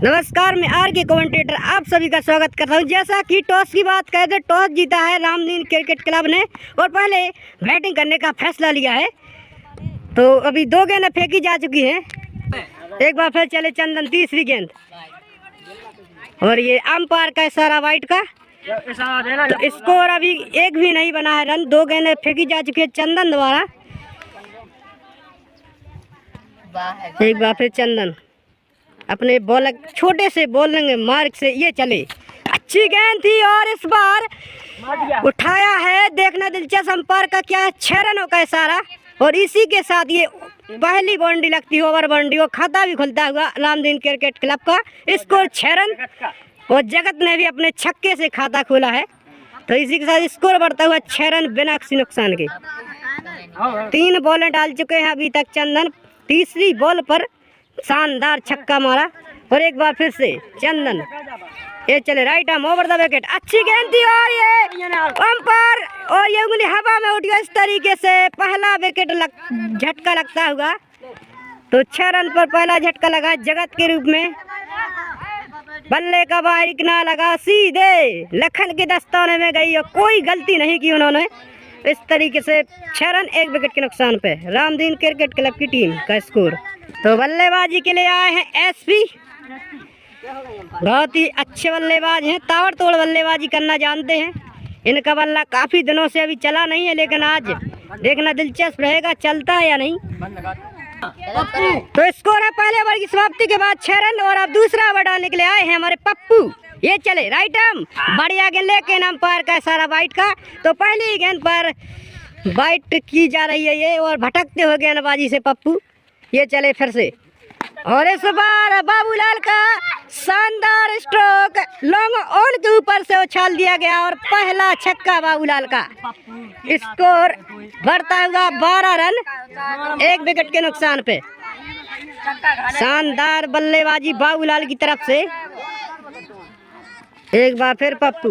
नमस्कार, मैं आर के कमेंटेटर आप सभी का स्वागत करता हूं। जैसा कि टॉस की बात करें तो टॉस जीता है रामदीन क्रिकेट क्लब ने और पहले बैटिंग करने का फैसला लिया है। तो अभी 2 गेंदें फेंकी जा चुकी हैं। एक बार फिर चले चंदन, तीसरी गेंद और ये अंपायर का इशारा वाइट का। तो स्कोर अभी एक भी नहीं बना है रन। 2 गेंदें फेंकी जा चुकी है चंदन द्वारा। एक बार फिर चंदन अपने बॉल छोटे से बॉलिंग मार्क से ये चले, अच्छी गेंद थी और इस बार उठाया है। देखना दिलचस्प, अंपायर का क्या है, 6 रनों का इशारा और इसी के साथ ये पहली बाउंड्री लगती है, ओवर बाउंड्री। और खाता भी खुलता हुआ रामदीन क्रिकेट क्लब का। स्कोर 6 रन और जगत ने भी अपने छक्के से खाता खोला है। तो इसी के साथ स्कोर बढ़ता हुआ 6 रन बिना किसी नुकसान के। 3 बॉलें डाल चुके हैं अभी तक चंदन। तीसरी बॉल पर शानदार छक्का मारा और एक बार फिर से चंदन ये चले right arm over the wicket. अच्छी गेंद थी और ये अंपायर और ये उंगली हवा में उठ गया। इस तरीके से पहला विकेट झटका लगता हुआ। तो 6 रन पर पहला झटका लगा जगत के रूप में। बल्ले का बाहरी किनारा लगा, सीधे लखन के दस्ताने में गई और कोई गलती नहीं की उन्होंने। इस तरीके से 6 रन 1 विकेट के नुकसान पे रामदीन क्रिकेट क्लब की टीम का स्कोर। तो बल्लेबाजी के लिए आए हैं एसपी, बहुत ही अच्छे बल्लेबाज हैं, ताबड़तोड़ बल्लेबाजी करना जानते हैं। इनका बल्ला काफ़ी दिनों से अभी चला नहीं है, लेकिन आज देखना दिलचस्प रहेगा चलता है या नहीं। तो स्कोर है पहले ओवर की समाप्ति के बाद 6 रन और अब दूसरा ओवर डालने के लिए आए हैं हमारे पप्पू। ये चले राइट आर्म, बढ़िया गेंद लेकिन अंपायर का इशारा वाइट का। तो पहली गेंद पर वाइट की जा रही है ये और भटकते हो गेंदबाजी से पप्पू। ये चले फिर से और इस बार बाबूलाल का शानदार स्ट्रोक लॉन्ग ऑन के ऊपर से उछाल दिया गया और पहला छक्का बाबूलाल का। स्कोर बढ़ता हुआ 12 रन 1 विकेट के नुकसान पे। शानदार बल्लेबाजी बाबूलाल की तरफ से। एक बार फिर पप्पू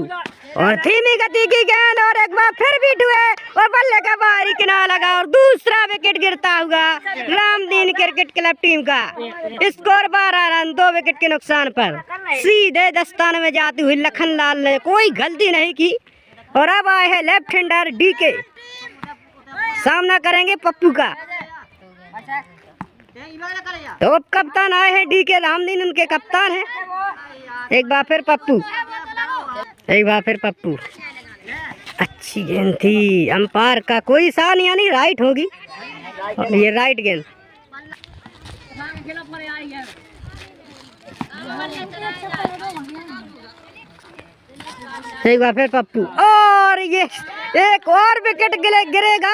और धीमी गति की गेंद और एक बार फिर भी हुए और बल्ले का बाहरी किनारा लगा और दूसरा विकेट गिरता हुआ रामदीन क्रिकेट क्लब टीम का। स्कोर 12 रन 2 विकेट के नुकसान पर। सीधे दस्ताने में जाती हुई लखन लाल ने कोई गलती नहीं की और अब आए हैं लेफ्ट हैंडर डीके, सामना करेंगे पप्पू का। तो अब कप्तान आए हैं डीके, रामदीन उनके कप्तान हैं। एक बार फिर पप्पू, एक बार फिर पप्पू। अच्छी गेंद थी, अंपायर का कोई सा नहीं, यानी राइट होगी और ये राइट गेंद। एक बार फिर पप्पू और ये एक और विकेट गिरेगा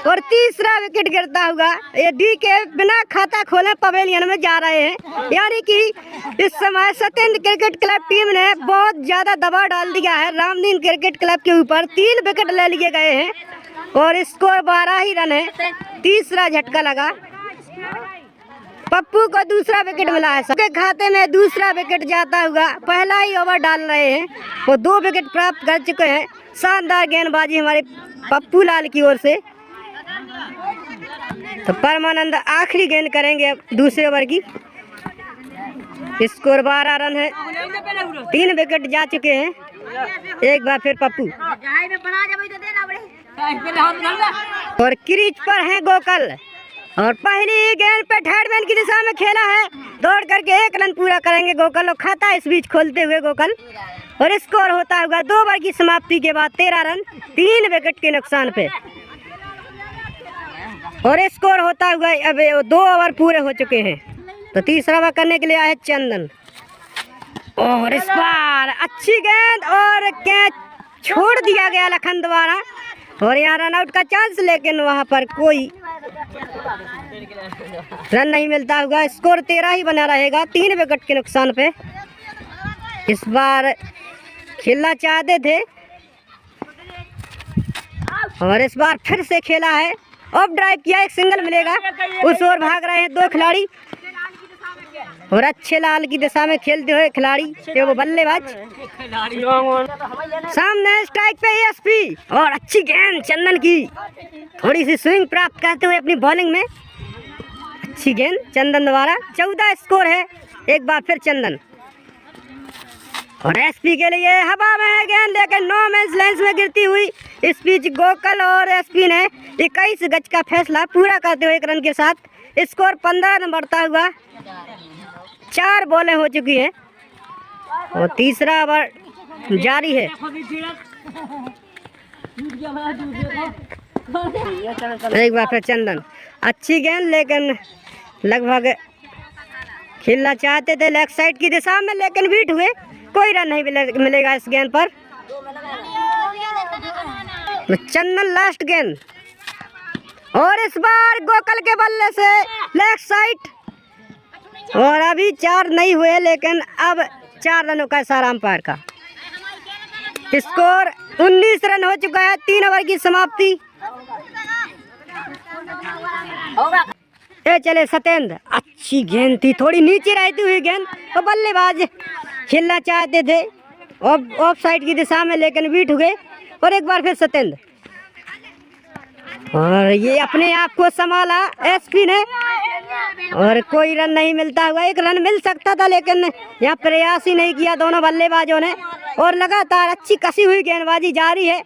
और तीसरा विकेट गिरता हुआ। ये डी के बिना खाता खोले पवेलियन में जा रहे हैं, यानी कि इस समय सत्येंद्र क्रिकेट क्लब टीम ने बहुत ज़्यादा दबाव डाल दिया है रामदीन क्रिकेट क्लब के ऊपर। 3 विकेट ले लिए गए हैं और स्कोर 12 ही रन है। तीसरा झटका लगा, पप्पू को दूसरा विकेट मिला है। सबके खाते में दूसरा विकेट जाता हुआ पहला ही ओवर डाल रहे हैं, वो 2 विकेट प्राप्त कर चुके हैं। शानदार गेंदबाजी हमारे पप्पू लाल की ओर से। तो परमानंद आखिरी गेंद करेंगे अब दूसरे ओवर की। स्कोर 12 रन है, 3 विकेट जा चुके हैं। एक बार फिर पप्पू और क्रीज पर है गोकल और पहली गेंद पे थर्डमैन की दिशा में खेला है। दौड़ करके 1 रन पूरा करेंगे गोकल और खाता इस बीच खोलते हुए गोकल। और स्कोर होता होगा 2 ओवर की समाप्ति के बाद 13 रन 3 विकेट के नुकसान पे। और स्कोर होता हुआ अब 2 ओवर पूरे हो चुके हैं। तो तीसरा ओवर करने के लिए आए चंदन और इस बार अच्छी गेंद और कैच छोड़ दिया गया लखन द्वारा और यहाँ रन आउट का चांस, लेकिन वहाँ पर कोई रन नहीं मिलता होगा। स्कोर 13 ही बना रहेगा 3 विकेट के नुकसान पे। इस बार खेलना चाहते थे और इस बार फिर से खेला है, ऑफ ड्राइव किया, एक सिंगल मिलेगा। उस ओर भाग रहे हैं 2 खिलाड़ी और अच्छे लाल की दिशा में खेलते हुए खिलाड़ी वो बल्लेबाज। सामने स्ट्राइक पे एसपी और अच्छी गेंद चंदन की, थोड़ी सी स्विंग प्राप्त करते हुए अपनी बॉलिंग में। अच्छी गेंद चंदन द्वारा। 14 स्कोर है। एक बार फिर चंदन। और एसपी के लिए हवा में है गेंद, लेकिन नो मैच लाइन में गिरती हुई इस बीच गोकल और एसपी ने 21 गज का फैसला पूरा करते हुए 1 रन के साथ स्कोर 15 रन बढ़ता हुआ। 4 बॉलें हो चुकी हैं और तीसरा ओवर जारी है। एक बार फिर चंदन, अच्छी गेंद लेकिन लगभग खेलना चाहते थे लेग साइड की दिशा में, लेकिन बीट हुए। कोई रन नहीं मिलेगा इस गेंद पर। चंदन लास्ट गेंद और इस बार गोकल के बल्ले से लेग साइड, और अभी 4 नहीं हुए, लेकिन अब 4 रनों का इशारा अंपायर का। स्कोर 19 रन हो चुका है। 3 ओवर की समाप्ति। चले सतेंद्र, अच्छी गेंद थी, थोड़ी नीचे रहती हुई गेंद, और बल्लेबाज खेलना चाहते थे ऑफ साइड की दिशा में, लेकिन बीट हुए। और एक बार फिर सतेंद्र, और ये अपने आप को संभाला एसपी ने, और कोई रन नहीं मिलता हुआ। 1 रन मिल सकता था, लेकिन यहाँ प्रयास ही नहीं किया दोनों बल्लेबाजों ने। और लगातार अच्छी कसी हुई गेंदबाजी जारी है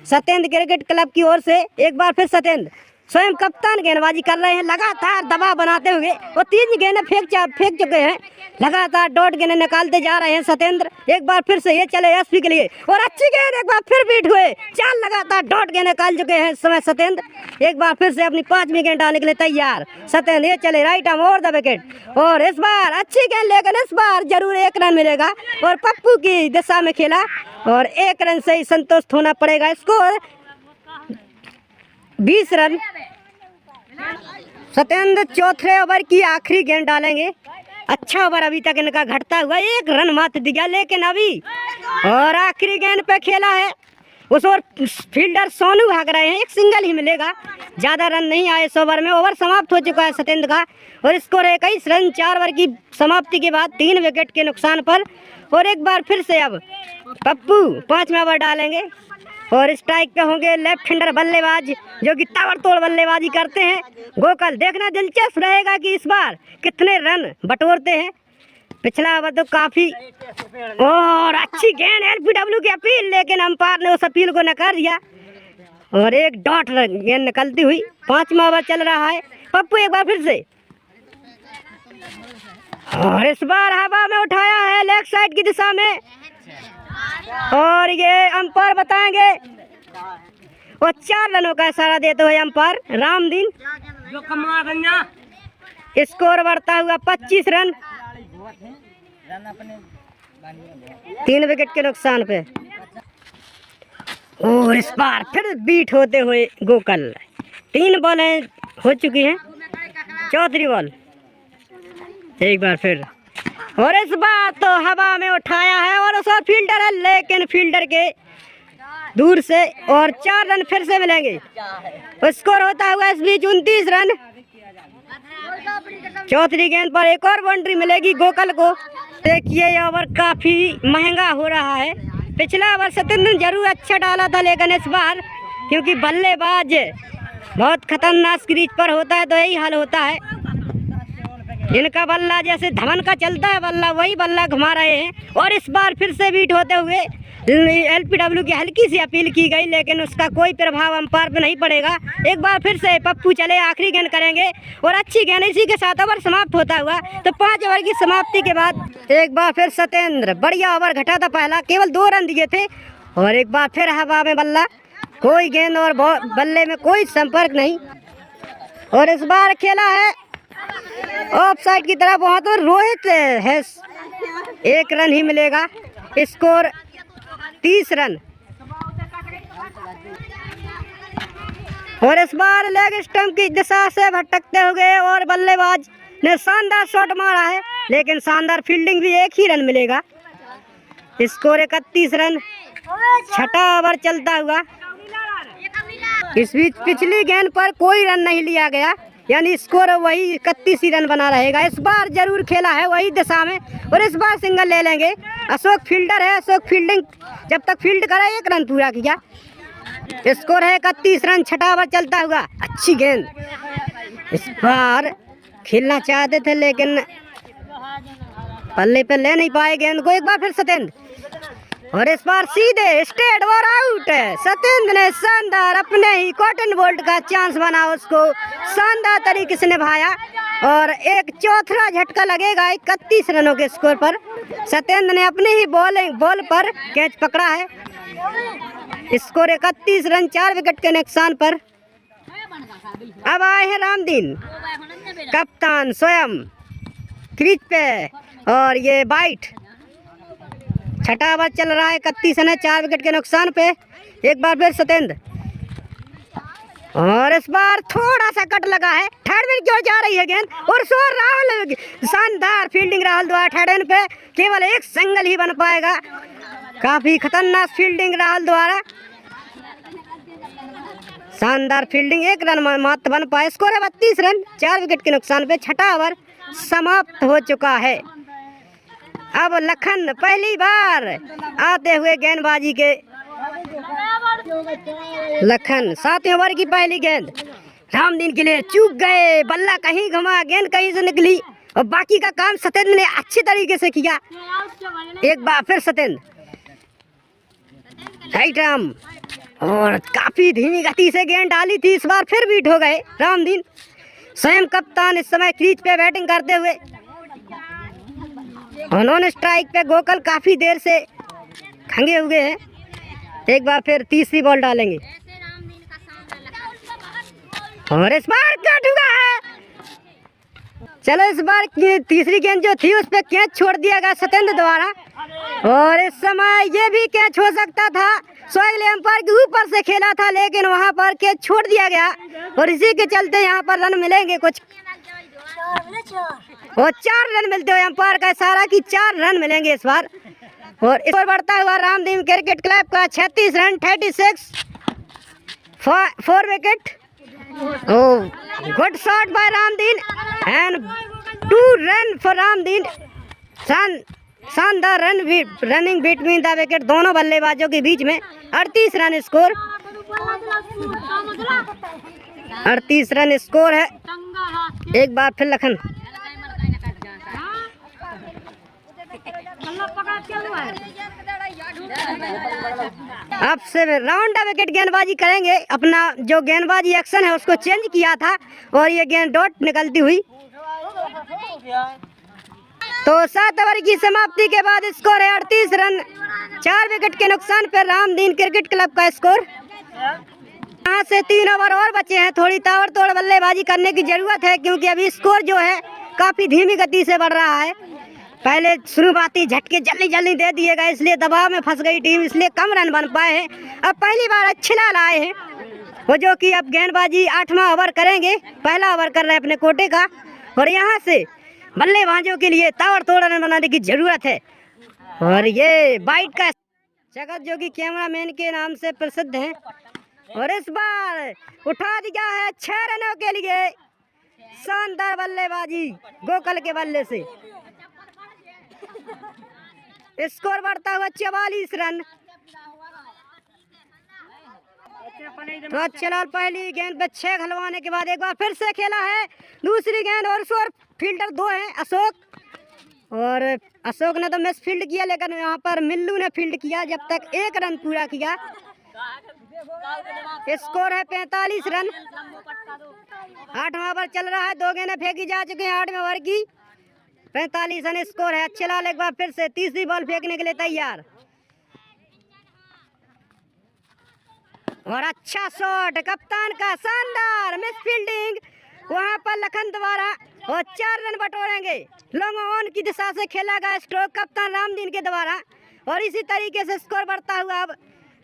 सतेंद्र क्रिकेट क्लब की ओर से। एक बार फिर सतेंद्र स्वयं कप्तान गेंदबाजी कर रहे हैं, लगातार दबाव बनाते हुए। वो 3 गेंदें फेंक चुके हैं, लगातार डॉट गेंदें निकालते जा रहे हैं सतेंद्र। एक बार फिर से ये चले एसपी के लिए, और अच्छी गेंद, एक बार फिर बीट हुए। 4 लगातार डॉट गेंदें निकाल चुके हैं इस समय सतेंद्र। एक बार फिर से अपनी 5वीं गेंद डालने के लिए तैयार सतेंद्र। ये चले right arm over the wicket, और इस बार अच्छी गेंद, लेकिन इस बार जरूर 1 रन मिलेगा। और पप्पू की दिशा में खेला, और 1 रन से ही संतुष्ट होना पड़ेगा। Score 20 run. सतेंद्र चौथे ओवर की आखिरी गेंद डालेंगे। अच्छा ओवर अभी तक इनका घटता हुआ, 1 रन मात्र दिया, लेकिन अभी और आखिरी गेंद पे खेला है। उस ओवर फील्डर सोनू भाग रहे हैं, 1 सिंगल ही मिलेगा, ज़्यादा रन नहीं आए इस ओवर में। ओवर समाप्त हो चुका है सतेंद्र का, और स्कोर 21 रन 4 ओवर की समाप्ति के बाद 3 विकेट के नुकसान पर। और एक बार फिर से अब पप्पू 5वां ओवर डालेंगे, और स्ट्राइक पे होंगे लेफ्ट हैंडर बल्लेबाज, जो कि ताबड़तोड़ बल्लेबाजी करते हैं गोकल। देखना दिलचस्प रहेगा कि इस बार कितने रन बटोरते हैं। पिछला ओवर तो काफ़ी, और अच्छी गेंद, एलपीडब्ल्यू की अपील, लेकिन अंपायर ने उस अपील को नकार दिया, और एक डॉट गेंद निकलती हुई। 5वां ओवर चल रहा है। पप्पू एक बार फिर से, और इस बार हवा में उठाया है लेग साइड की दिशा में, और ये अंपायर बताएंगे। और 4 रनों का इशारा देते हुए अंपायर रामदीन। स्कोर बढ़ता हुआ 25 रन, 3 विकेट के नुकसान पे। और इस बार फिर बीट होते हुए गोकल। 3 बॉलें हो चुकी हैं, 4थी बॉल। एक बार फिर, और इस बार तो हवा में उठाया है, और उस फील्डर है, लेकिन फील्डर के दूर से, और 4 रन फिर से मिलेंगे। स्कोर होता हुआ इस बीच 29 रन। 4थी गेंद पर एक और बाउंड्री मिलेगी गोकल को। देखिए ये ओवर काफ़ी महंगा हो रहा है। पिछला ओवर सतेंद्र जरूर अच्छा डाला था, लेकिन इस बार क्योंकि बल्लेबाज बहुत खतरनाक क्रीज पर होता है, तो यही हाल होता है। इनका बल्ला जैसे धवन का चलता है बल्ला, वही बल्ला घुमा रहे हैं। और इस बार फिर से बीट होते हुए एलपीडब्ल्यू की हल्की सी अपील की गई, लेकिन उसका कोई प्रभाव अंपायर पे नहीं पड़ेगा। एक बार फिर से पप्पू चले, आखिरी गेंद करेंगे, और अच्छी गेंद। इसी के साथ ओवर समाप्त होता हुआ। तो 5 ओवर की समाप्ति के बाद एक बार फिर सतेंद्र, बढ़िया ओवर घटा था पहला, केवल 2 रन दिए थे। और एक बार फिर हवा में बल्ला, कोई गेंद और बल्ले में कोई संपर्क नहीं। और इस बार खेला है ऑफ साइड की तरफ, वहाँ तो रोहित है, 1 रन ही मिलेगा। Score 30 run. और इस बार लेग स्टंप की दिशा से भटकते हुए, और बल्लेबाज ने शानदार शॉट मारा है, लेकिन शानदार फील्डिंग भी, 1 ही रन मिलेगा। Score 31 run. 6वां ओवर चलता हुआ। इस बीच पिछली गेंद पर कोई रन नहीं लिया गया, यानी स्कोर वही 31 ही रन बना रहेगा। इस बार जरूर खेला है वही दिशा में, और इस बार सिंगल ले लेंगे। अशोक फील्डर है, अशोक फील्डिंग जब तक फील्ड करे 1 रन पूरा किया। स्कोर है 31 रन। 6वां ओवर चलता हुआ। अच्छी गेंद, इस बार खेलना चाहते थे, लेकिन पल्ले पे ले नहीं पाए गेंद को। एक बार फिर सतेंद्र, और इस बार सीधे स्ट्रेट और आउट है। सत्येंद्र ने शानदार अपने ही कॉटन बोल्ट का चांस बना, उसको शानदार तरीके से निभाया और एक चौथा झटका लगेगा 31 रनों के स्कोर पर। सत्येंद्र ने अपने ही बॉल पर कैच पकड़ा है। स्कोर 31 रन 4 विकेट के नुकसान पर। अब आए हैं रामदीन, कप्तान स्वयं क्रीज पे और ये बाइट। छठा ओवर चल रहा है, 31 रन 4 विकेट के नुकसान पे। एक बार फिर सत्येंद्र और इस बार थोड़ा सा कट लगा है। थर्ड में क्यों जा रही है गेंद और शोर राहुल, शानदार फील्डिंग राहुल द्वारा थर्ड रन पे। केवल एक सिंगल ही बन पाएगा। काफी खतरनाक फील्डिंग राहुल द्वारा, शानदार फील्डिंग, 1 रन मात्र बन पाए। स्कोर है 32 रन 4 विकेट के नुकसान पे। छठा ओवर समाप्त हो चुका है। अब लखन पहली बार आते हुए गेंदबाजी के, लखन 7वें ओवर की पहली गेंद रामदीन के लिए चूक गए। बल्ला कहीं घुमा, गेंद कहीं से निकली और बाकी का काम सत्येंद्र ने अच्छी तरीके से किया। एक बार फिर सत्येंद्र राइट आर्म और काफी धीमी गति से गेंद डाली थी। इस बार फिर बीट हो गए रामदीन। स्वयं कप्तान इस समय क्रीज पे बैटिंग करते हुए, उन्होंने स्ट्राइक पे गोकल काफी देर से खंगे हुए हैं। एक बार फिर तीसरी बॉल डालेंगे और इस बार कैच हुआ है। चलो इस बार तीसरी गेंद जो थी उस पे कैच छोड़ दिया गया सत्येंद्र द्वारा और इस समय ये भी कैच हो सकता था। सोहेल एम्पायर के ऊपर से खेला था लेकिन वहां पर कैच छोड़ दिया गया और इसी के चलते यहाँ पर रन मिलेंगे कुछ और 4 रन मिलते हुए। एम्पायर का इशारा कि 4 रन मिलेंगे इस बार। और इस पर बढ़ता हुआ रामदीन क्रिकेट क्लब का 36 run 36 4 wicket. Good shot by Ramdin and 2 run for Ramdin. शानदार रनिंग बिटवीन द विकेट, दोनों बल्लेबाजों के बीच में। 38 रन स्कोर, 38 रन स्कोर है। एक बार फिर लखन अब से राउंड विकेट गेंदबाजी करेंगे। अपना जो गेंदबाजी एक्शन है उसको चेंज किया था और ये गेंद डॉट निकलती हुई। तो 7 ओवर की समाप्ति के बाद स्कोर है 38 रन 4 विकेट के नुकसान पर रामदीन क्रिकेट क्लब का स्कोर। यहाँ से 3 ओवर और बचे हैं। थोड़ी ताबड़तोड़ बल्लेबाजी करने की जरूरत है क्योंकि अभी स्कोर जो है काफी धीमी गति से बढ़ रहा है। पहले शुरुआती झटके जल्दी जल्दी दे दिए गए, इसलिए दबाव में फंस गई टीम, इसलिए कम रन बन पाए हैं। अब पहली बार अच्छेलाल आए हैं वो, जो कि अब गेंदबाजी 8वां ओवर करेंगे। पहला ओवर कर रहे हैं अपने कोटे का और यहाँ से बल्लेबाजों के लिए ताबड़तोड़ रन बनाने की जरूरत है। और ये बाइट का जगत जो कि कैमरामैन के नाम से प्रसिद्ध है और इस बार उठा दिया है 6 रनों के लिए। शानदार बल्लेबाजी गोकल के बल्ले से। स्कोर बढ़ता हुआ 44 रन। तो अच्छेलाल पहली गेंद पे 6 खलवाने के बाद एक बार फिर से खेला है दूसरी गेंद और शोर फील्डर 2 हैं अशोक, और अशोक ने तो मिस फील्ड किया लेकिन यहाँ पर मिल्लू ने फील्ड किया जब तक 1 रन पूरा किया। स्कोर है 45 रन। 8वां ओवर चल रहा है, 2 गेंदें फेंकी जा चुकी हैं 8वें ओवर की। 45 रन स्कोर है। अच्छेलाल एक बार फिर से तीसरी बॉल फेंकने के लिए तैयार और अच्छा शॉट कप्तान का, शानदार मिस फील्डिंग वहां पर लखन द्वारा और 4 रन बटोरेंगे। लॉन्ग ऑन की दिशा से खेला गया स्ट्रोक कप्तान रामदीन के द्वारा और इसी तरीके से स्कोर बढ़ता हुआ अब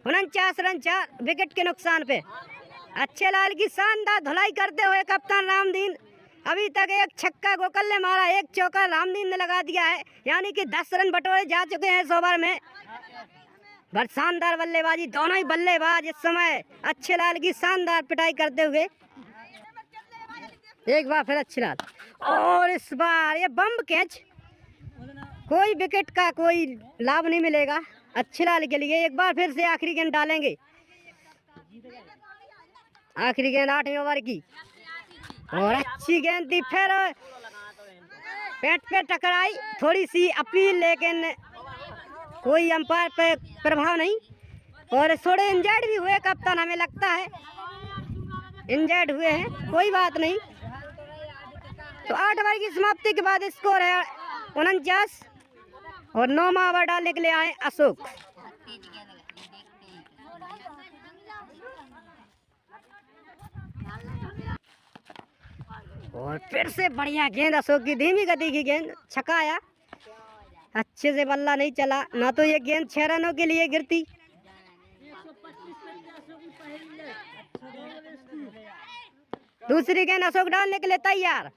49 रन 4 विकेट के नुकसान पे। अच्छेलाल की शानदार धुलाई करते हुए कप्तान रामदीन, अभी तक 1 छक्का गोकल ने मारा, 1 चौका रामदीन ने लगा दिया है, यानी कि 10 रन बटोरे जा चुके हैं इस ओवर में। बस शानदार बल्लेबाजी, दोनों ही बल्लेबाज इस समय अच्छेलाल की शानदार पिटाई करते हुए। एक बार फिर अच्छेलाल और इस बार ये बम्ब कैच, कोई विकेट का कोई लाभ नहीं मिलेगा अच्छेलाल के लिए। एक बार फिर से आखिरी गेंद डालेंगे, आखिरी गेंद 8वें ओवर की और अच्छी गेंद थी, फिर पेट पे टकराई, थोड़ी सी अपील लेकिन कोई अंपायर पे प्रभाव नहीं। और थोड़े इंजर्ड भी हुए कप्तान, हमें लगता है इंजर्ड हुए हैं, कोई बात नहीं। तो 8 ओवर की समाप्ति के बाद स्कोर है 49 और 9वां ओवर डालने के लिए आए अशोक। और फिर से बढ़िया गेंद अशोक की, धीमी गति की गेंद, छकाया, अच्छे से बल्ला नहीं चला, ना तो ये गेंद 6 रनों के लिए गिरती। दूसरी गेंद अशोक डालने के लिए तैयार,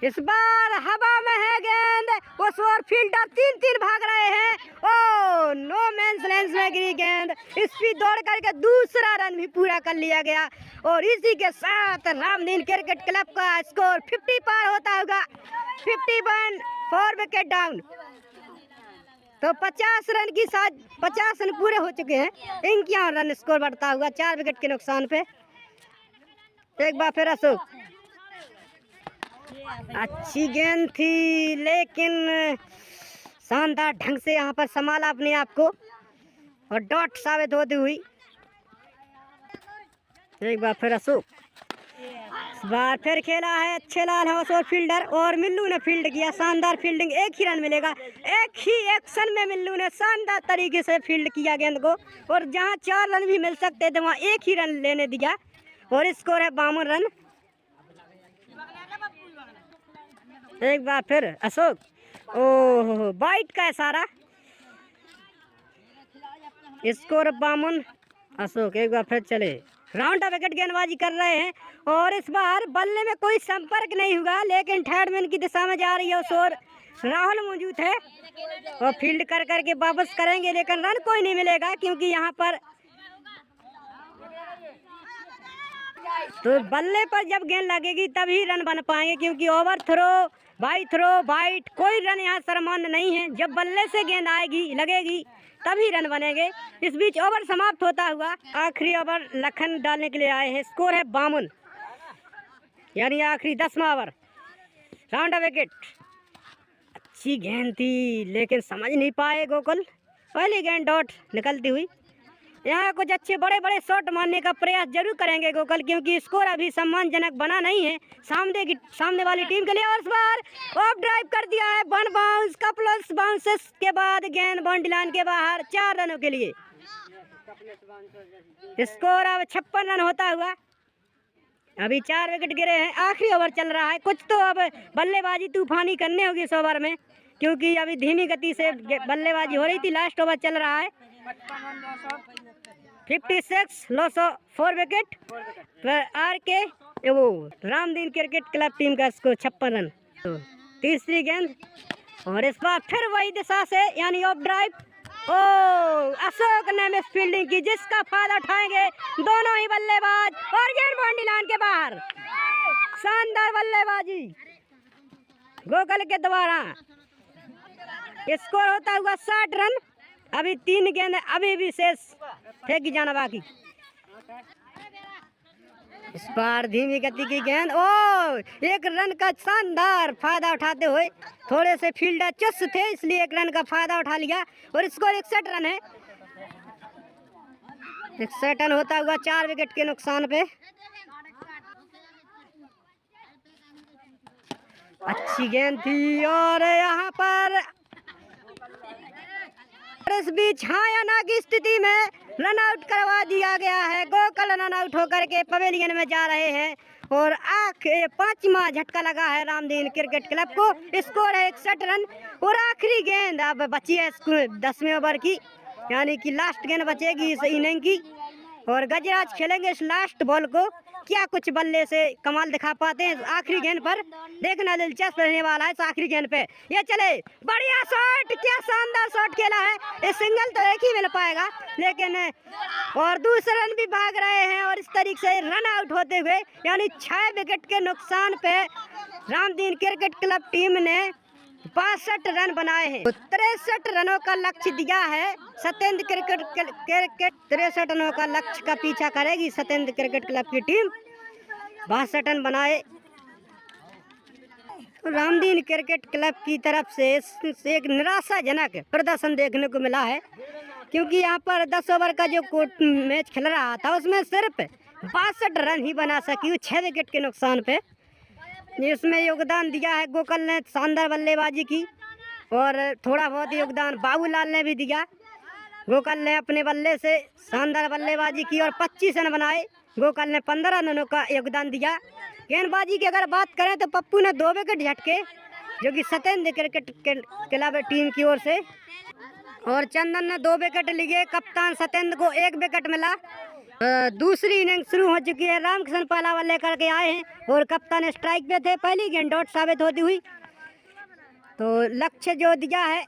इस बार हवा में है गेंद, उस ओर फील्डर 3-3 भाग रहे हैं। ओ नो मैंस लैंड में गिरी गेंद, स्पीड दौड़ करके दूसरा रन भी पूरा कर लिया गया। और इसी के साथ रामदीन क्रिकेट क्लब का स्कोर 50 पार होता होगा, 51 4 विकेट डाउन। तो 50 रन की साथ 50 रन पूरे हो चुके हैं, 51 रन स्कोर बढ़ता हुआ 4 विकेट के नुकसान पे। एक बार फिर अशोक, अच्छी गेंद थी लेकिन शानदार ढंग से यहाँ पर संभाला अपने आप को और डॉट साबित होती हुई। एक बार फिर अशोक, इस बार फिर खेला है अच्छे लाल हाउस और फील्डर, और मिल्लू ने फील्ड किया, शानदार फील्डिंग, एक ही रन मिलेगा। एक ही एक्शन में मिल्लू ने शानदार तरीके से फील्ड किया गेंद को, और जहाँ 4 रन भी मिल सकते थे वहाँ एक ही रन लेने दिया, और स्कोर है 52 रन। एक बार फिर अशोक, ओह बाइट का इशारा, स्कोर 52 अशोक। एक बार फिर चले, राउंड ऑफ विकेट गेंदबाजी कर रहे हैं, और इस बार बल्ले में कोई संपर्क नहीं हुआ, लेकिन थर्ड मैन की दिशा में जा रही है उस ओर राहुल मौजूद है, और फील्ड कर करके वापस करेंगे, लेकिन रन कोई नहीं मिलेगा, क्योंकि यहाँ पर तो बल्ले पर जब गेंद लगेगी तभी रन बन पाएंगे, क्योंकि ओवर थ्रो बाइट कोई रन यहाँ सामान्य नहीं है। जब बल्ले से गेंद आएगी लगेगी तभी रन बनेंगे। इस बीच ओवर समाप्त होता हुआ, आखिरी ओवर लखन डालने के लिए आए हैं, स्कोर है 52, यानी आखिरी 10वां ओवर, राउंड ऑफ विकेट। अच्छी गेंद थी लेकिन समझ नहीं पाए गोकुल, पहली गेंद डॉट निकलती हुई। यहाँ कुछ अच्छे बड़े बड़े शॉट मारने का प्रयास जरूर करेंगे गोकुल, क्योंकि स्कोर अभी सम्मानजनक बना नहीं है सामने वाली टीम के लिए। और इस बार ऑफ ड्राइव कर दिया है, 1 बाउंस, कपल्स बाउंसेस के बाद गेंद बाउंड्री लाइन के बाहर, 4 रनों के लिए स्कोर अब 56 रन होता हुआ। अभी 4 विकेट गिरे हैं, आखिरी ओवर चल रहा है, कुछ तो अब बल्लेबाजी तूफानी करने होगी इस ओवर में, क्योंकि अभी धीमी गति से बल्लेबाजी हो रही थी। लास्ट ओवर चल रहा है, 56 लॉस ऑफ 4 विकेट पर आर के वो रामदीन क्रिकेट क्लब टीम का स्कोर 56 रन। तो तीसरी गेंद, और इस बार फिर वही दिशा से, यानी ऑफ ड्राइव। ओ अशोक ने मिस फील्डिंग की, जिसका फायदा उठाएंगे दोनों ही बल्लेबाज, और गेंद बाउंड्री लाइन के बाहर। शानदार बल्लेबाजी गोकुल के द्वारा, स्कोर होता हुआ 60 रन। अभी 3 गेंद अभी भी शेष फेंकी जाना बाकी। इस बार धीमी गति की गेंद, ओ 1 रन का शानदार फायदा उठाते हुए, थोड़े से फील्डर चुस्त थे इसलिए 1 रन का फायदा उठा लिया, और स्कोर 61 रन है। 61 रन होता हुआ 4 विकेट के नुकसान पे। अच्छी गेंद थी, और यहाँ पर इस बीच हायाना की स्थिति में रन आउट करवा दिया गया है। गोकुल रन आउट होकर के पवेलियन में जा रहे हैं, और 5वां झटका लगा है रामदीन क्रिकेट क्लब को। स्कोर है 61 रन, और आखिरी गेंद अब बची है 10वें ओवर की, यानी कि लास्ट गेंद बचेगी इस इनिंग की, और गजराज खेलेंगे इस लास्ट बॉल को। क्या कुछ बल्ले से कमाल दिखा पाते हैं आखिरी गेंद पर, देखना दिलचस्प रहने वाला है इस आखिरी गेंद पे। ये चले, बढ़िया शॉट, क्या शानदार शॉट खेला है। ये सिंगल तो एक ही मिल पाएगा, लेकिन और दूसरे रन भी भाग रहे हैं, और इस तरीके से रन आउट होते हुए, यानी 6 विकेट के नुकसान पे रामदीन क्रिकेट क्लब टीम ने 62 रन बनाए हैं। 63 रनों का लक्ष्य दिया है सत्येंद्र क्रिकेट 63 रनों का लक्ष्य का पीछा करेगी सत्येंद्र क्रिकेट क्लब की टीम। 62 रन बनाए, रामदीन क्रिकेट क्लब की तरफ से एक निराशाजनक प्रदर्शन देखने को मिला है, क्योंकि यहाँ पर 10 ओवर का जो मैच खेल रहा था उसमें सिर्फ 62 रन ही बना सकी 6 विकेट के नुकसान पे। इसमें योगदान दिया है गोकल ने शानदार बल्लेबाजी की, और थोड़ा बहुत योगदान बाबूलाल ने भी दिया। गोकल ने अपने बल्ले से शानदार बल्लेबाजी की और 25 रन बनाए। गोकल ने 15 रनों का योगदान दिया। गेंदबाजी की अगर बात करें तो पप्पू ने 2 विकेट झटके, जो कि सत्येंद्र क्रिकेट क्लब टीम की ओर से, और चंदन ने 2 विकेट लिए। कप्तान सत्येंद्र को 1 विकेट मिला। दूसरी इनिंग शुरू हो चुकी है। रामकिशन पहला बल्ले करके आए हैं और कप्तान स्ट्राइक पे थे। पहली गेंद डॉट साबित होती हुई, तो लक्ष्य जो दिया है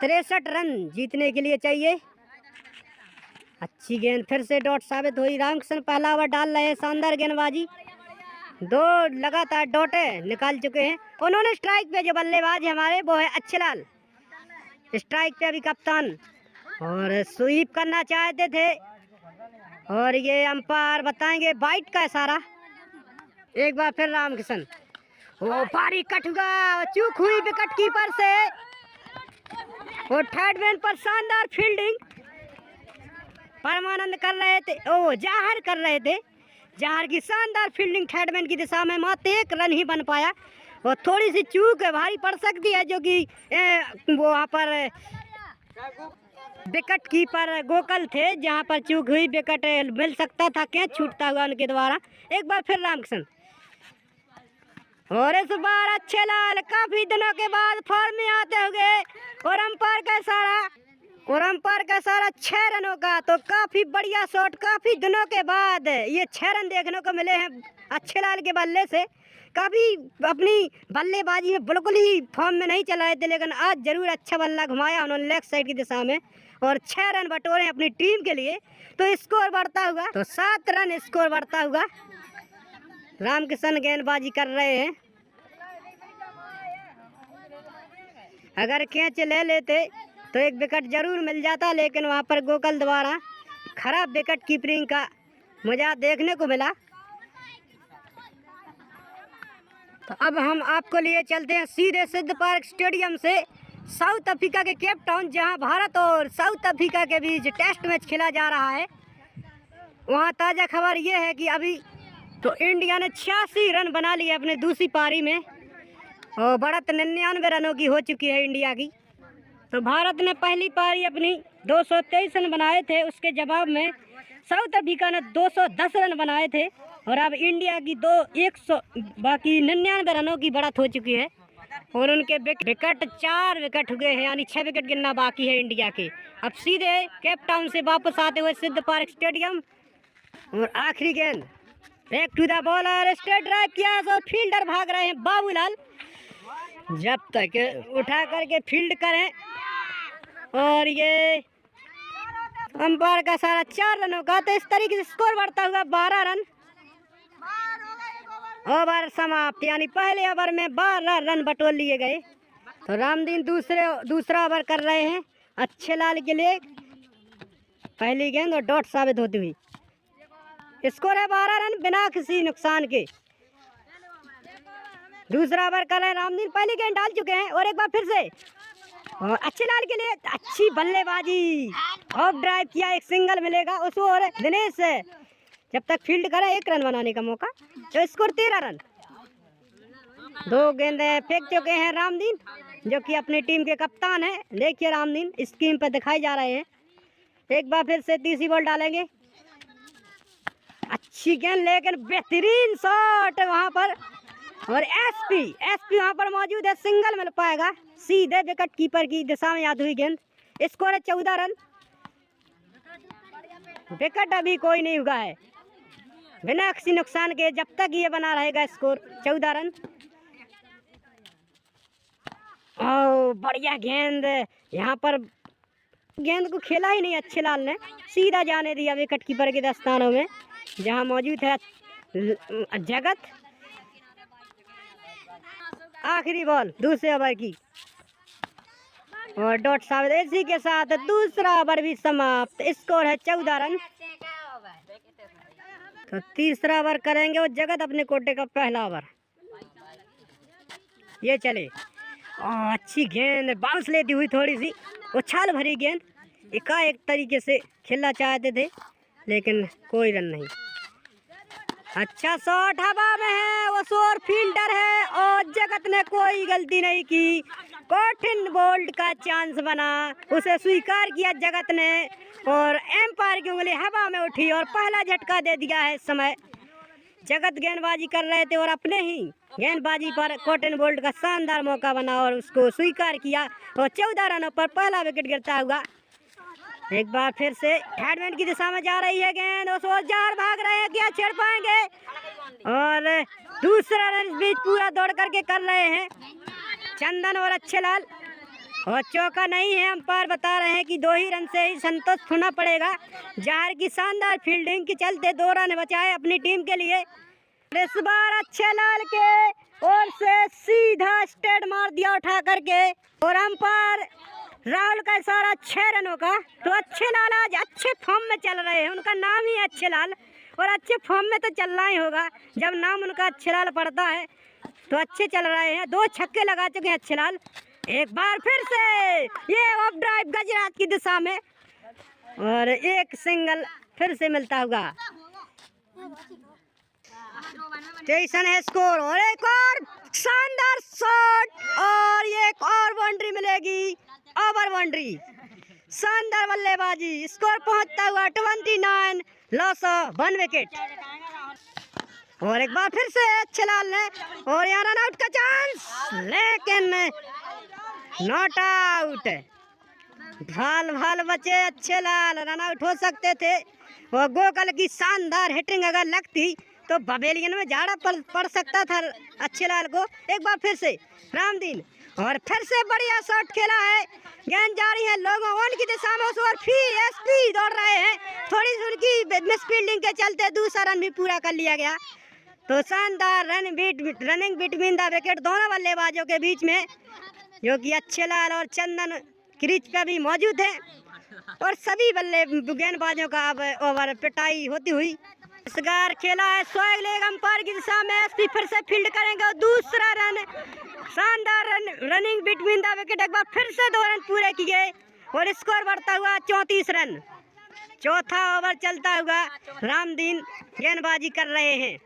63 रन जीतने के लिए चाहिए। अच्छी गेंद फिर से डॉट साबित हुई। रामकिशन पहला ओवर डाल रहे हैं, शानदार गेंदबाजी, 2 लगातार डॉटे निकाल चुके हैं। उन्होंने स्ट्राइक पे जो बल्लेबाज है हमारे वो है अच्छेलाल, स्ट्राइक पे अभी कप्तान, और स्वीप करना चाहते थे, और ये अंपायर बताएंगे वाइट का इशारा। एक बार फिर रामकिशन, वो पारी कट हुआ, चूक हुई विकेट कीपर से, और थर्ड मैन पर शानदार फील्डिंग परमानंद कर रहे थे, जाहिर कर रहे थे। जहार की शानदार फील्डिंग थर्ड मैन की दिशा में, मात्र 1 रन ही बन पाया, और थोड़ी सी चूक भारी पड़ सकती है, जो कि वो वहाँ पर विकेट कीपर गोकल थे, जहाँ पर चूक हुई विकेट मिल सकता था, कैच छूटता हुआ उनके द्वारा। एक बार फिर रामकिशन, और इस बार अच्छेलाल काफी दिनों के बाद फॉर्म में आते हुए, और अंपायर का इशारा, 6 रनों का, तो काफी बढ़िया शॉट। काफी दिनों के बाद ये 6 रन देखने को मिले हैं अच्छेलाल के बल्ले से। काफी अपनी बल्लेबाजी में बिल्कुल ही फॉर्म में नहीं चल रहे थे, लेकिन आज जरूर अच्छा बल्ला घुमाया उन्होंने लेग साइड की दिशा में, और 6 रन बटोरे अपनी टीम के लिए। तो स्कोर बढ़ता हुआ, तो 7 रन स्कोर बढ़ता हुआ। रामकिशन गेंदबाजी कर रहे हैं। अगर कैच ले लेते तो 1 विकेट जरूर मिल जाता, लेकिन वहाँ पर गोकल द्वारा खराब विकेट कीपिंग का मजा देखने को मिला। तो अब हम आपको लिए चलते हैं सीधे सिद्ध पार्क स्टेडियम से साउथ अफ्रीका के केप टाउन, जहां भारत और साउथ अफ्रीका के बीच टेस्ट मैच खेला जा रहा है। वहां ताज़ा खबर यह है कि अभी तो इंडिया ने 86 रन बना लिए अपने दूसरी पारी में, और बढ़त 99 रनों की हो चुकी है इंडिया की। तो भारत ने पहली पारी अपनी 223 रन बनाए थे, उसके जवाब में साउथ अफ्रीका ने 210 रन बनाए थे, और अब इंडिया की 99 रनों की बढ़त हो चुकी है, और उनके विकेट 4 विकेट हुए हैं, यानी 6 विकेट गिनना बाकी है इंडिया के। अब सीधे केप टाउन से वापस आते हुए सिद्ध पार्क स्टेडियम, और आखिरी गेंद back to the bowler, straight drive किया, और फील्डर भाग रहे हैं बाबूलाल, जब तक उठा करके फील्ड करें। और ये अंपायर का सारा 4 रनों का, तो इस तरीके से स्कोर बढ़ता हुआ 12 रन। ओवर समाप्त, यानी पहले ओवर में 12 रन बटोर लिए गए। तो रामदीन दूसरा ओवर कर रहे हैं अच्छेलाल के लिए। पहली गेंद और डॉट साबित होती हुई, स्कोर है 12 रन बिना किसी नुकसान के। दूसरा ओवर कर रहे हैं रामदीन, पहली गेंद डाल चुके हैं, और एक बार फिर से, और अच्छेलाल के लिए अच्छी बल्लेबाजी, ऑफ ड्राइव किया, 1 सिंगल मिलेगा उसको, और दिनेश जब तक फील्ड करे 1 रन बनाने का मौका, तो स्कोर 13 रन। 2 गेंदें फेंक चुके हैं रामदीन, जो कि अपनी टीम के कप्तान हैं। देखिए रामदीन स्क्रीन पर दिखाई जा रहे हैं। एक बार फिर से तीसरी बॉल डालेंगे, अच्छी गेंद, लेकिन बेहतरीन शॉट वहां पर, और एसपी वहां पर मौजूद है, सिंगल मिल पाएगा, सीधे विकेट कीपर की दिशा में याद हुई गेंद। स्कोर है 14 रन। विकेट अभी कोई नहीं हुआ है बिना किसी नुकसान के, जब तक ये बना रहेगा स्कोर 14 रन। ओ बढ़िया गेंद, यहाँ पर गेंद को खेला ही नहीं अच्छेलाल ने, सीधा जाने दिया विकेट कीपर के दस्तानों में, जहाँ मौजूद है जगत। आखिरी बॉल दूसरे ओवर की, और डॉट साबित। इसी के साथ दूसरा ओवर भी समाप्त, स्कोर है 14 रन। तो तीसरा ओवर करेंगे वो जगत अपने कोटे का पहला ओवर। ये चले। अच्छी गेंद बाउंस लेती हुई, थोड़ी सी उछाल भरी गेंद, एकाएक तरीके से खेलना चाहते थे लेकिन कोई रन नहीं। अच्छा शॉट हवा में है, वो शोर फील्डर है और जगत ने कोई गलती नहीं की। कॉटन बोल्ट का चांस बना, उसे स्वीकार किया जगत ने और एम्पायर की उंगली हवा में उठी और पहला झटका दे दिया है इस समय। जगत गेंदबाजी कर रहे थे और अपने ही गेंदबाजी पर कॉटन बोल्ट का शानदार मौका बना और उसको स्वीकार किया और 14 रनों पर पहला विकेट गिरता हुआ। एक बार फिर से हेडमैन की दिशा में जा रही है गेंद और सोलजार भाग रहे हैं, क्या छेड़ पाएंगे और दूसरा रन भी पूरा दौड़ करके कर रहे हैं चंदन और अच्छे लाल और चौका नहीं है। अंपायर बता रहे हैं कि 2 ही रन से ही संतुष्ट होना पड़ेगा। जहर की शानदार फील्डिंग के चलते 2 रन बचाए अपनी टीम के लिए। इस बार अच्छे लाल के ओर से सीधा स्टेट मार दिया उठा करके और अंपायर राहुल का इशारा 6 रनों का। तो अच्छे लाल आज अच्छे फॉर्म में चल रहे हैं, उनका नाम ही है अच्छे लाल और अच्छे फॉर्म में तो चलना ही होगा जब नाम उनका अच्छे लाल पड़ता है। तो अच्छे चल रहे हैं, 2 छक्के लगा चुके हैं अच्छे लाल। एक बार फिर से ये ऑफ ड्राइव गजराज की दिशा में और एक सिंगल फिर से मिलता होगा। स्टेशन है स्कोर और एक और शानदार शॉट और ये एक और बाउंड्री मिलेगी, ओवर बाउंड्री। शानदार बल्लेबाजी, स्कोर पहुंचता हुआ 29, लॉस ऑफ 1 विकेट। और एक बार फिर से अच्छे लाल ने और यहाँ रन आउट का चांस लेकिन नॉट आउट। भाल बचे अच्छे लाल, रन आउट हो सकते थे और गोकल की शानदार हिटिंग अगर लगती तो पवेलियन में झाड़ा पड़ सकता था अच्छे लाल को। एक बार फिर से रामदीन और फिर से बढ़िया शॉट खेला है, गेंद जा रही है लोगों वन की दिशा में और फिर एसपी दौड़ रहे हैं। थोड़ी सी उनकी मिस फील्डिंग के चलते दूसरा रन भी पूरा कर लिया गया। तो शानदार रनिंग बिटवीन द विकेट दोनों बल्लेबाजों के बीच में, जो कि अच्छे लाल और चंदन क्रीज पे भी मौजूद है और सभी गेंदबाजों का अब ओवर पिटाई होती हुई। इसगार खेला है स्वाग लेग अंपायर की दिशा में, एसपी फिर से फील्ड करेंगे और दूसरा रन, शानदार रनिंग बिटवीन द विकेट। एक बार फिर से 2 रन पूरे किए और स्कोर बढ़ता हुआ 34 रन। चौथा ओवर चलता हुआ रामदीन गेंदबाजी कर रहे हैं।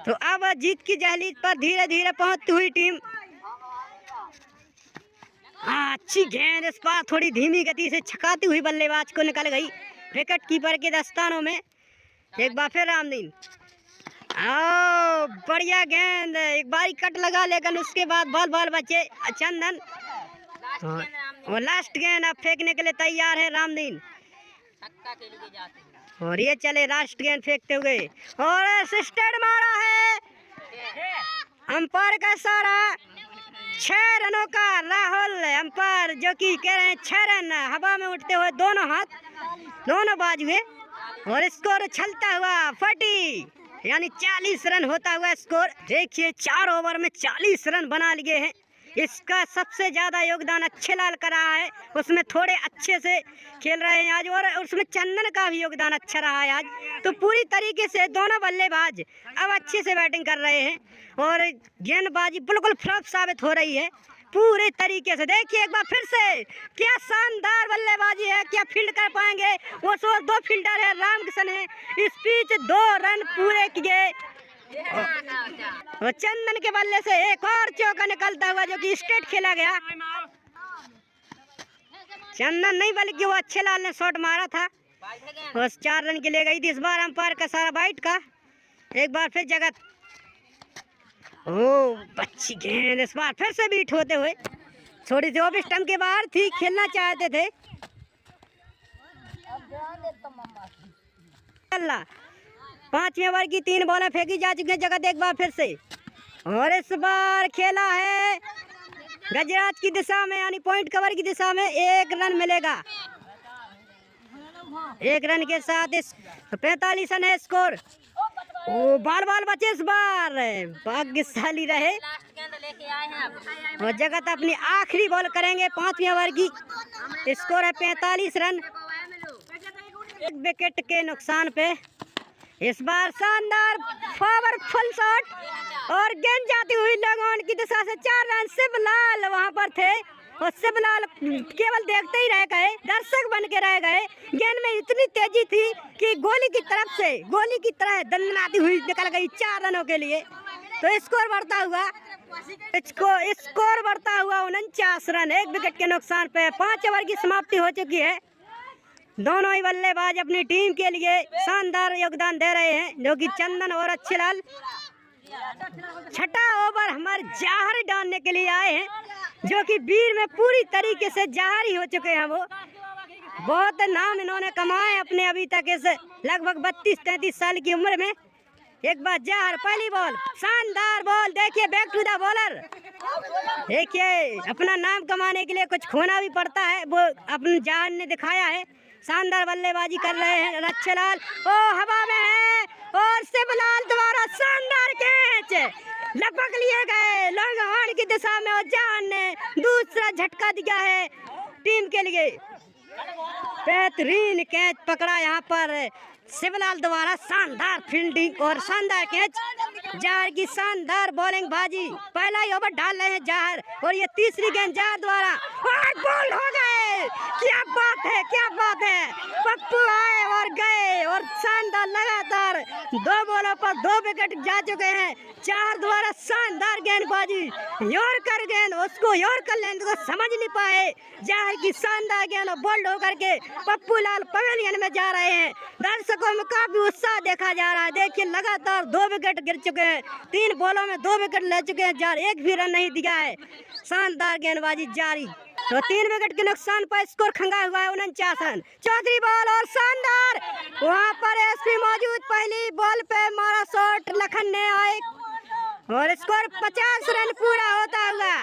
तो अब जीत की दहलीज पर धीरे धीरे पहुंचती हुई टीम। अच्छी गेंद इस बार थोड़ी धीमी गति से छकाती हुई बल्लेबाज को निकल गई विकेट कीपर के दस्तानों में। एक बार फिर रामदीन, बढ़िया गेंद, एक बारी कट लगा लेकिन उसके बाद बॉल बचे चंदन और लास्ट गेंद अब फेंकने के लिए तैयार है रामदीन और ये चले लास्ट गेंद फेंकते हुए और असिस्टेंट मारा है अंपायर का इशारा। 6 रनों का राहुल अंपायर जो कि कह रहे हैं 6 रन हवा में उठते हुए दोनों हाथ दोनों बाजुए और स्कोर उछलता हुआ 40 यानी 40 रन होता हुआ स्कोर। देखिए 4 ओवर में 40 रन बना लिए हैं। इसका सबसे ज़्यादा योगदान अच्छे लाल का रहा है, उसमें थोड़े अच्छे से खेल रहे हैं आज और उसमें चंदन का भी योगदान अच्छा रहा है आज। तो पूरी तरीके से दोनों बल्लेबाज अब अच्छे से बैटिंग कर रहे हैं और गेंदबाजी बिल्कुल फ्लॉप साबित हो रही है पूरे तरीके से। देखिए एक बार फिर से क्या शानदार बल्लेबाजी है, क्या फील्ड कर पाएंगे वो 2 फील्डर है, रामकिशन है, इस बीच 2 रन पूरे किए और चंदन के बल्ले से एक और चौका निकलता हुआ जो कि स्ट्रेट खेला गया। चंदन नहीं बल्कि वो अच्छे लाल ने शॉट मारा था और 4 रन के लिए गई थी। इस बार अंपायर का सारा बाइट का। एक बार फिर जगत, अच्छी गेंद इस बार फिर से बीट होते हुए, थोड़ी सी ऑफ स्टंप के बाहर थी, खेलना चाहते थे। अल्लाह 5वें ओवर की 3 बॉलें फेंकी जा चुकी हैं जगत एक बार फिर से और इस बार खेला है गजराज की दिशा में यानी पॉइंट कवर की दिशा में। 1 रन मिलेगा, 1 रन के साथ इस 45 रन है स्कोर। बाल बचे इस बार, भाग्यशाली रहे और जगत अपनी आखिरी बॉल करेंगे 5वें ओवर की। स्कोर है 45 रन 1 विकेट के नुकसान पे। इस बार शानदार पावरफुल शॉट और गेंद जाती हुई लगान की दिशा से 4 रन। शिवलाल वहां पर थे और शिवलाल केवल देखते ही रह गए, दर्शक बन के रह गए। गेंद में इतनी तेजी थी कि गोली की तरफ से गोली की तरह दंडनाती हुई निकल गई 4 रनों के लिए। तो स्कोर बढ़ता हुआ 49 रन, 1 विकेट के नुकसान पे 5 ओवर की समाप्ति हो चुकी है। दोनों ही बल्लेबाज अपनी टीम के लिए शानदार योगदान दे रहे हैं, जो कि चंदन और अच्छेलाल। छठा ओवर हमारे जहर डालने के लिए आए हैं, जो कि वीर में पूरी तरीके से जहर ही हो चुके हैं। वो बहुत नाम इन्होंने कमाए अपने अभी तक इस लगभग 32-33 साल की उम्र में। एक बार जहर, पहली बॉल, शानदार बॉल। देखिए बैक टू द बॉलर। देखिए अपना नाम कमाने के लिए कुछ खोना भी पड़ता है, वो अपने जहर ने दिखाया है। शानदार बल्लेबाजी कर रहे हैं अच्छेलाल। ओ हवा में है और शिवलाल द्वारा शानदार कैच लपक लिए गए लगान की दिशा में और जहर ने दूसरा झटका दिया है टीम के लिए। बेहतरीन कैच पकड़ा यहाँ पर शिवलाल द्वारा, शानदार फील्डिंग और शानदार कैच। जहर की शानदार बॉलिंग बाजी, पहला ही ओवर डाल रहे हैं जहर और ये तीसरी गेंद जहर द्वारा और बॉल हो गए। क्या बात है, क्या बात है। पप्पू आए और गए और शानदार लगातार 2 बॉलों पर 2 विकेट जा चुके हैं। जहर द्वारा शानदार गेंदबाजी, यॉर्कर गेंद, उसको यॉर्कर लेंथ को समझ नहीं पाए। जहर की शानदार गेंद बोल्ड होकर के पप्पू लाल पवेलियन में जा रहे हैं। दर्शकों में काफी उत्साह देखा जा रहा है। देखिए लगातार 2 विकेट गिर चुके हैं, 3 बॉलों में 2 विकेट ले चुके हैं जहर, 1 भी रन नहीं दिया है। शानदार गेंदबाजी जारी। तो 3 विकेट के नुकसान पर स्कोर खंगा हुआ है 49 रन। चौथी बॉल और शानदार वहां पर एसपी मौजूद, पहली बॉल पे मारा शॉट, लखन ने आए और स्कोर 50 रन पूरा होता हुआ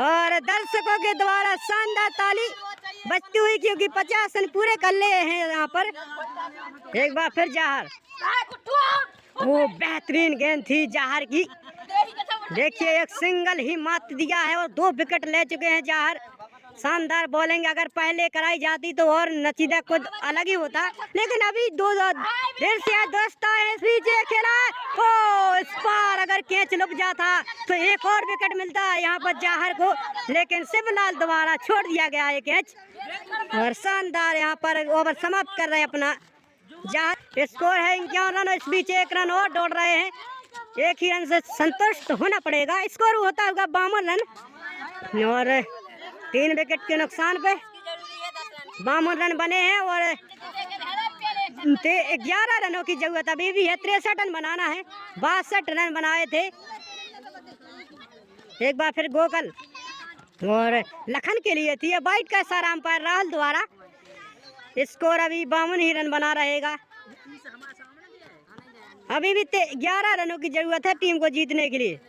और दर्शकों के द्वारा शानदार ताली बजती हुई, क्योंकि 50 रन पूरे कर लिए हैं यहाँ पर। एक बार फिर जहर, वो बेहतरीन गेंद थी जहर की। देखिए एक सिंगल ही मात दिया है और 2 विकेट ले चुके हैं जहर। शानदार बॉलिंग अगर पहले कराई जाती तो और नतीजा कुछ अलग ही होता, लेकिन अभी 2 देर से दोस्त खेला ओ इस पार अगर कैच लुक जाता तो एक और विकेट मिलता है यहाँ पर जहर को, लेकिन शिवलाल द्वारा छोड़ दिया गया है कैच और शानदार यहाँ पर ओवर समाप्त कर रहे हैं अपना जहर। स्कोर है 51 रन, इस बीच 1 रन और दौड़ रहे हैं, 1 ही रन से संतुष्ट होना पड़ेगा। स्कोर होता होगा 52 रन और 3 विकेट के नुकसान पे 52 रन बने हैं और 11 रनों की जरूरत अभी भी है। 63 रन बनाना है, 62 रन बनाए थे। एक बार फिर गोकल और लखन के लिए थी वाइट का इशारा अंपायर राहुल द्वारा। स्कोर अभी 52 ही रन बना रहेगा। अभी भी 11 रनों की जरूरत है टीम को जीतने के लिए।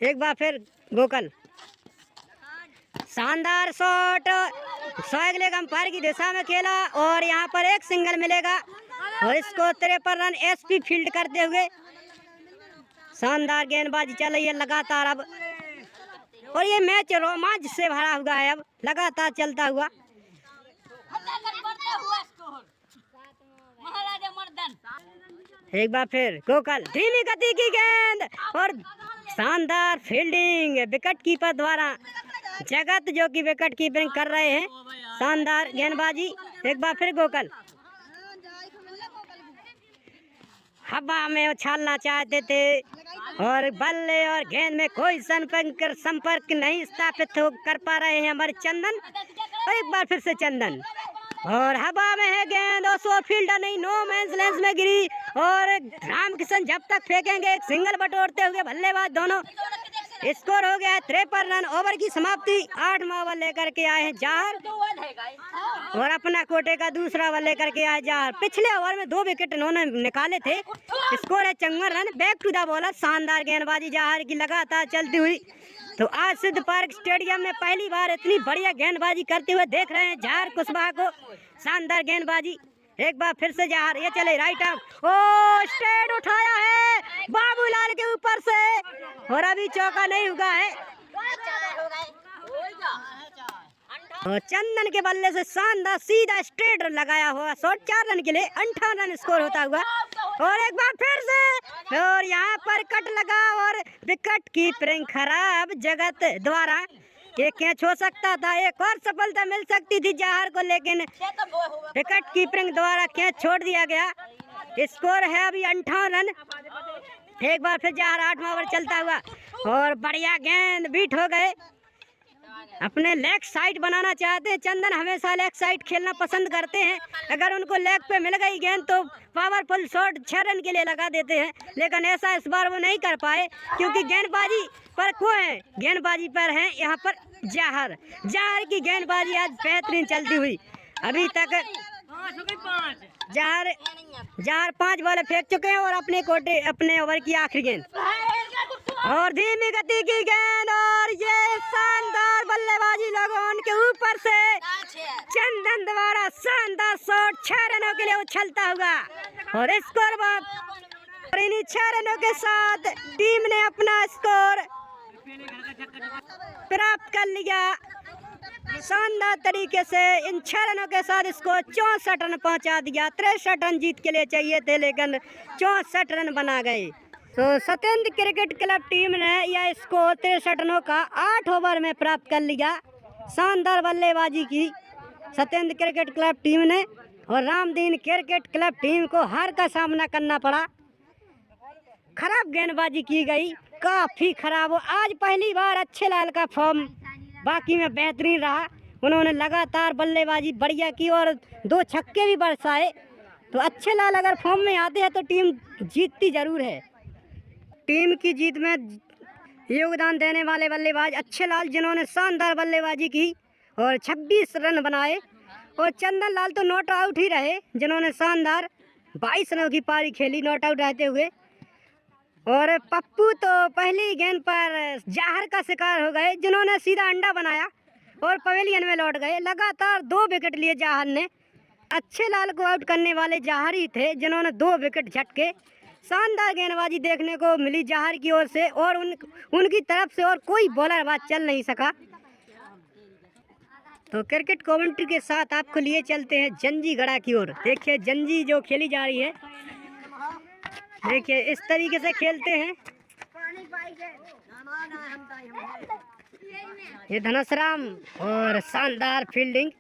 एक बार फिर गोकल, शानदार शॉट, स्वैग लेग अंपायर की दिशा में खेला और यहाँ पर एक सिंगल मिलेगा और इसको 53 रन एसपी फील्ड करते हुए। शानदार गेंदबाजी चल रही है लगातार अब और ये मैच रोमांच से भरा हुआ है, अब लगातार चलता हुआ। एक बार फिर गोकल, धीमी गति की गेंद और शानदार फील्डिंग विकेट कीपर द्वारा, जगत जो कि विकेट कीपिंग कर रहे हैं। शानदार गेंदबाजी। एक बार फिर गोकल हवा में उछालना चाहते थे और बल्ले और गेंद में कोई संपर्क नहीं स्थापित हो कर पा रहे हैं हमारे चंदन। और एक बार फिर से चंदन और हवा में है गेंद और सो फील्डर नहीं, नो मैंस लैंड में गिरी और रामकिशन जब तक फेंकेंगे एक सिंगल बटोरते हुए बल्लेबाज दोनों। स्कोर हो गया है 53 रन। ओवर की समाप्ति। 8वां ओवर लेकर के आए हैं जहर और अपना कोटे का दूसरा ओवर लेकर के आए जहर। पिछले ओवर में 2 विकेट इन्होंने निकाले थे। स्कोर है 54 run. Back to the bowler, शानदार गेंदबाजी जहर की लगातार चलती हुई। तो आज सिद्ध पार्क स्टेडियम में पहली बार इतनी बढ़िया गेंदबाजी करते हुए देख रहे हैं जहर कुशवाहा को। शानदार गेंदबाजी। एक बार फिर से जहर, ये चले राइट आर्म, ओ स्ट्रेट उठाया है बाबूलाल के ऊपर से और अभी चौका नहीं हुआ है और चंदन के बल्ले से शानदार सीधा स्ट्रेट लगाया हुआ शॉट 4 रन के लिए। 58 रन स्कोर होता हुआ और एक बार फिर से, और यहाँ पर कट लगा और विकेट कीपिंग खराब जगत द्वारा। ये कैच हो सकता था, एक और सफलता मिल सकती थी जहर को, लेकिन विकेट कीपिंग द्वारा कैच छोड़ दिया गया। स्कोर है अभी 58 रन। एक बार फिर जहर 8वां ओवर चलता हुआ और बढ़िया गेंद बीट हो गए। अपने लेग साइड बनाना चाहते हैं चंदन, हमेशा लेग साइड खेलना पसंद करते हैं। अगर उनको लेग पे मिल गई गेंद तो पावरफुल शॉट 6 रन के लिए लगा देते हैं, लेकिन ऐसा इस बार वो नहीं कर पाए क्योंकि गेंदबाजी पर को है, गेंदबाजी पर है यहाँ पर जहर। जहर की गेंदबाजी आज बेहतरीन चलती हुई। अभी तक जहर 5 बॉल फेंक चुके हैं और अपने ओवर की आखिरी गेंद और धीमी गति की गेंद, और ये शानदार बल्लेबाजी लोगों उनके ऊपर से चंदन द्वारा शानदार शॉट 6 रनों के लिए उछलता हुआ और स्कोर और इन्हीं 6 रनों के साथ टीम ने अपना स्कोर प्राप्त कर लिया। शानदार तरीके से इन 6 रनों के साथ इसको 64 रन पहुंचा दिया। 63 रन जीत के लिए चाहिए थे, लेकिन 64 रन बना गए। तो सत्येंद्र क्रिकेट क्लब टीम ने यह स्कोर 63 रनों का 8 ओवर में प्राप्त कर लिया। शानदार बल्लेबाजी की सत्येंद्र क्रिकेट क्लब टीम ने और रामदीन क्रिकेट क्लब टीम को हार का सामना करना पड़ा। खराब गेंदबाजी की गई, काफ़ी खराब हो। आज पहली बार अच्छे लाल का फॉर्म बाकी में बेहतरीन रहा। उन्होंने लगातार बल्लेबाजी बढ़िया की और 2 छक्के भी बरसाए। तो अच्छे लाल अगर फॉर्म में आते हैं तो टीम जीतती ज़रूर है। टीम की जीत में योगदान देने वाले बल्लेबाज अच्छे लाल, जिन्होंने शानदार बल्लेबाजी की और 26 रन बनाए, और चंदन लाल तो नॉट आउट ही रहे, जिन्होंने शानदार 22 रनों की पारी खेली नॉट आउट रहते हुए। और पप्पू तो पहली गेंद पर जहर का शिकार हो गए, जिन्होंने सीधा अंडा बनाया और पवेलियन में लौट गए। लगातार 2 विकेट लिए जहर ने। अच्छे लाल को आउट करने वाले जहर ही थे, जिन्होंने 2 विकेट झटके। शानदार गेंदबाजी देखने को मिली जहर की ओर से, और उनकी तरफ से और कोई बॉलरबाज चल नहीं सका। तो क्रिकेट कमेंट्री के साथ आपको लिए चलते हैं जंजीगढ़ा की ओर। देखिए जंजी जो खेली जा रही है, देखिए इस तरीके से खेलते हैं। ये धनसराम और शानदार फील्डिंग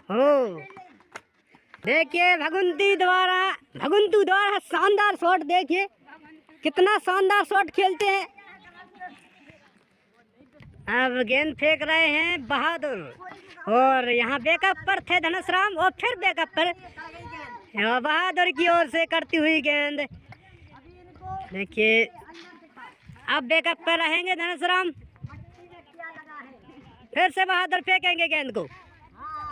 हो। देखिए भगुंतु द्वारा शानदार शॉट, देखिए कितना शानदार शॉट खेलते हैं। अब गेंद फेंक रहे हैं बहादुर, और यहाँ बैकअप पर थे धनसराम और फिर बैकअप पर बहादुर की ओर से करती हुई गेंद। देखिए अब बैकअप पर रहेंगे धनसराम, फिर से बहादुर फेंकेंगे गेंद को।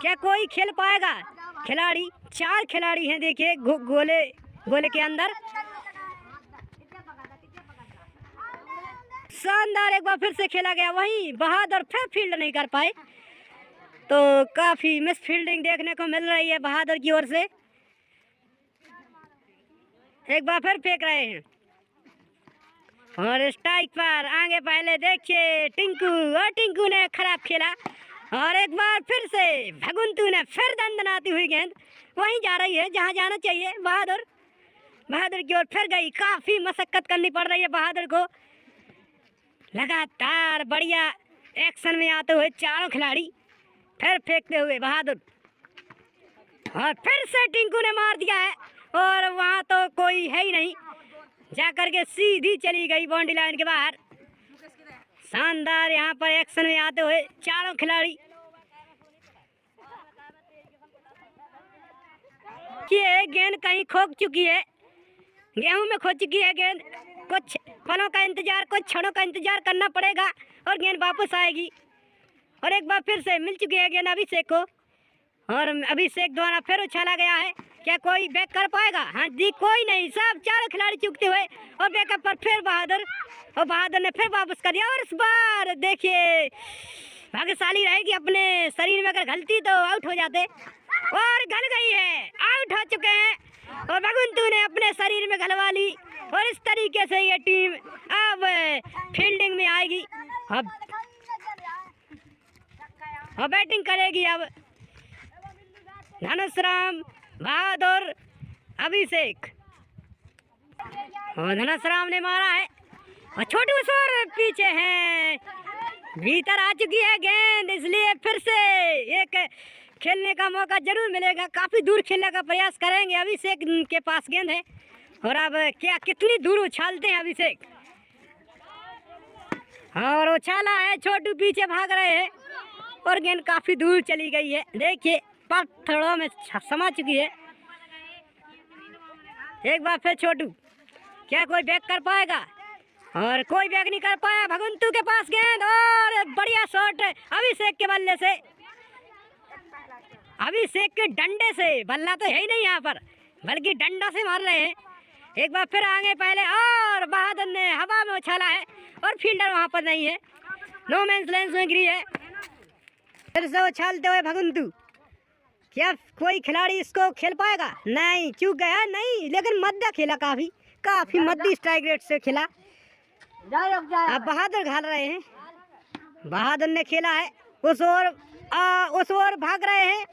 क्या कोई खेल पाएगा? खिलाड़ी 4 खिलाड़ी हैं, देखिए गोले के अंदर। शानदार एक बार फिर से खेला गया, वहीं बहादुर फिर फील्ड नहीं कर पाए। तो काफ़ी मिस फील्डिंग देखने को मिल रही है बहादुर की ओर से। एक बार फिर फेंक रहे हैं और स्ट्राइक पर आगे पहले देखिए टिंकू, और टिंकू ने खराब खेला। और एक बार फिर से भगुंतु ने फिर दंदनाती हुई गेंद वहीं जा रही है जहां जाना चाहिए। बहादुर की ओर फिर गई। काफ़ी मशक्कत करनी पड़ रही है बहादुर को। लगातार बढ़िया एक्शन में आते हुए चारों खिलाड़ी, फिर फेंकते हुए बहादुर, और फिर से टिंकू ने मार दिया है, और वहाँ तो कोई है ही नहीं, जाकर के सीधी चली गई बाउंड्री लाइन के बाहर। शानदार यहाँ पर एक्शन में आते हुए चारों खिलाड़ी। ये गेंद कहीं खो चुकी है, गेहूं में खो चुकी है गेंद। कुछ पलों का इंतजार, कुछ क्षणों का इंतजार करना पड़ेगा और गेंद वापस आएगी। और एक बार फिर से मिल चुकी है गेंद अभिषेक को, और अभिषेक द्वारा फिर उछाला गया है। क्या कोई बैक कर पाएगा? हाँ जी, कोई नहीं, सब चारों खिलाड़ी चूकते हुए, और बैकअप पर फिर बहादुर, और बहादुर ने फिर वापस कर दिया। और इस बार देखिए भाग्यशाली रहेगी, अपने शरीर में अगर गलती तो आउट हो जाते, और गल गई है, आउट हो चुके हैं, और भगुंतु ने अपने शरीर में गलवा ली। और इस तरीके से ये टीम अब फील्डिंग में आएगी, अब बैटिंग करेगी। अब धनुष राम, बहादुर, अभिषेक, और धनसराम ने मारा है और छोटू सर पीछे है, भीतर आ चुकी है गेंद, इसलिए फिर से एक खेलने का मौका जरूर मिलेगा। काफ़ी दूर खेलने का प्रयास करेंगे, अभिषेक के पास गेंद है और अब क्या कितनी दूर उछालते हैं अभिषेक, और उछाला है, छोटू पीछे भाग रहे हैं और गेंद काफ़ी दूर चली गई है। देखिए पत्थरों में समा चुकी है। एक बार फिर छोटू, क्या कोई बैक कर पाएगा, और कोई बैक नहीं कर पाया। भगवंतु के पास गेंद और बढ़िया शॉट अभिषेक के बल्ले से, अभिषेक के डंडे से, बल्ला तो है ही नहीं यहाँ पर बल्कि डंडा से मार रहे हैं। एक बार फिर आगे पहले और बहादुर ने हवा में उछाला है और फील्डर वहाँ पर नहीं है, नो मैंस लैंड में गिरी है। फिर से उछालते हुए भगवंतु, क्या कोई खिलाड़ी इसको खेल पाएगा, नहीं चूक गया, नहीं लेकिन मध्य खेला, काफ़ी मध्य स्ट्राइक रेट से खेला। अब बहादुर घाल रहे हैं, बहादुर ने खेला है उस ओर भाग रहे हैं